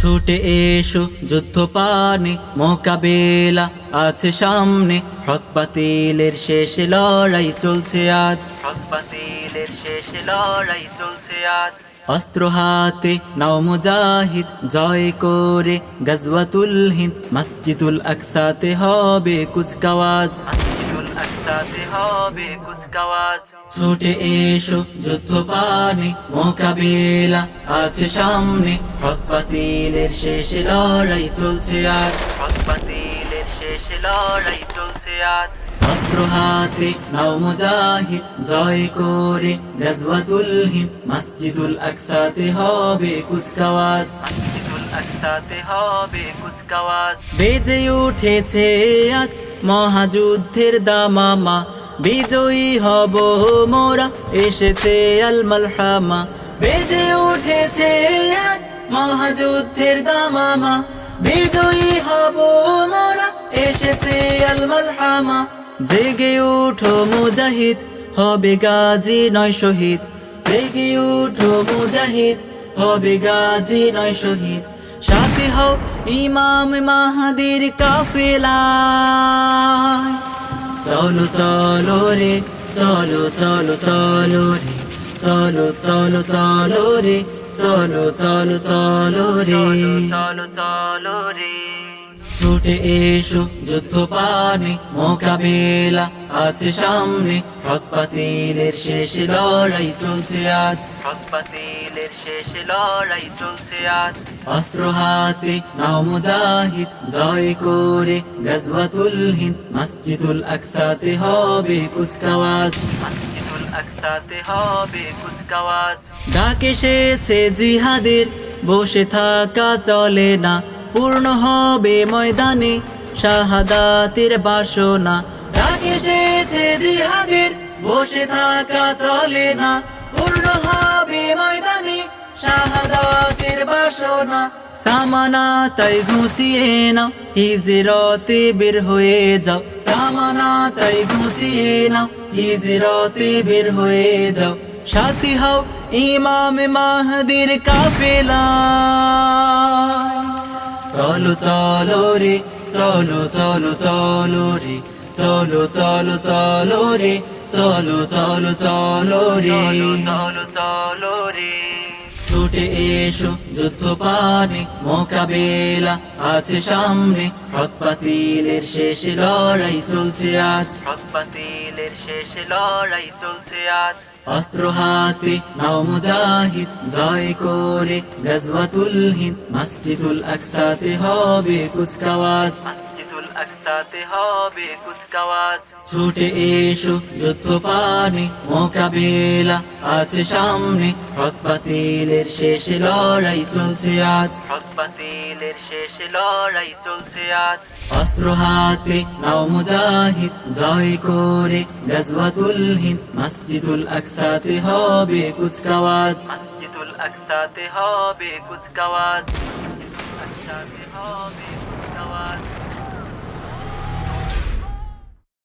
ছুটে এসো যুদ্ধ পানে মোকাবেলা আছে সামনে, হক বাতিলের শেষ লড়াই চলছে আজ, হক বাতিলের শেষ লড়াই চলছে আজ। অস্ত্র হাতে নাও মুজাহিদ, জয় করে গজওয়াতুল হিন্দ, মসজিদুল আকসাতে হবে কুচকাওয়াজ, মসজিদুল আকসাতে হবে কুচকাওয়াজ। ছুটে এসো যুদ্ধ পানে মোকাবেলা আছে সামনে, হক বাতিলের শেষ লড়াই চলছে আজ, হক বাতিলের শেষ লড়াই চলছে আজ। অস্ত্র হাতে নাও মুজাহিদ, জয় করে গজওয়াতুল হিন্দ, মসজিদুল আকসাতে হবে কুচকাওয়াজ, মসজিদুল আকসাতে হবে কুচকাওয়াজ। বেজে উঠেছে আজ মহাযুদ্ধের দামামা, বিজয়ী হব মোরা, এসেছে আল মালহামা। বেজে উঠেছে আজ মহাযুদ্ধের দামামা, বিজয়ী হব মোরা, এসেছে আল মালহামা। জেগে উঠো মুজাহিদ, হবে গাজী নয় শহীদ, জেগে উঠো মুজাহিদ, হবে গাজী নয় শহীদ। সাথী হও ইমাম মাহাদির কাফেলায়, চলো চলো রে, চলো চলো চলো রে, চলো চলো চলো রে, চলো চলো চলো রে, চলো চলো রে। ছুটে এসো যুদ্ধ পানে মোকাবেলা আছে সামনে, হক বাতিলের শেষ লড়াই চলছে আজ, হক বাতিলের শেষ লড়াই চলছে আজ। অস্ত্র হাতে নাও মুজাহিদ, জয় করে গজওয়াতুল হিন্দ, মসজিদুল আকসাতে হবে কুচকাওয়াজ, মসজিদুল আকসাতে হবে কুচকাওয়াজ। ডাক এসেছে জিহাদের, বসে থাকা চলে না, পূর্ণ হবে ময়দানে শাহাদাতের বাসনা। ডাক এসেছে জিহাদের, বসে থাকা চলে না, পূর্ণ হবে ময়দানে শাহাদাতের বাসনা। সামানা তাই ঘুচিয়ে নাও, হিজরতে বের হয়ে যাও, সামানা তাই ঘুচিয়ে নাও, হিজরতে বের হয়ে যাও। সাথী হও ইমাম মাহদির কাফেলা, চলো চলো রে, চলো চলো চলো রে, চলো চলো চলো রে, চলো চলো চলো রে, চলো চলো রে। ছুটে এসো যুদ্ধ পানে মোকাবেলা আছে সামনে, হক বাতিলের শেষ লড়াই চলছে আজ, হক বাতিলের শেষ লড়াই চলছে আজ। অস্ত্র হাতে নাও মুজাহিদ, জয় করে গজওয়াতুল হিন্দ, মসজিদুল আকসাতে হবে কুচকাওয়াজ, মসজিদুল আকসাতে হবে কুচকাওয়াজ। ছুটে এসো যুদ্ধ পানে মোকাবেলা আছে সামনে, হক বাতিলের শেষ লড়াই চলছে আজ, হক বাতিলের শেষ লড়াই চলছে আজ। অস্ত্র হাতে নাও মুজাহিদ, জয় করে গজওয়াতুল হিন্দ, মসজিদুল আকসাতে হবে কুচকাওয়াজ, মসজিদুল আকসাতে হবে কুচকাওয়াজ, আকসাতে হবে কুচকাওয়াজ।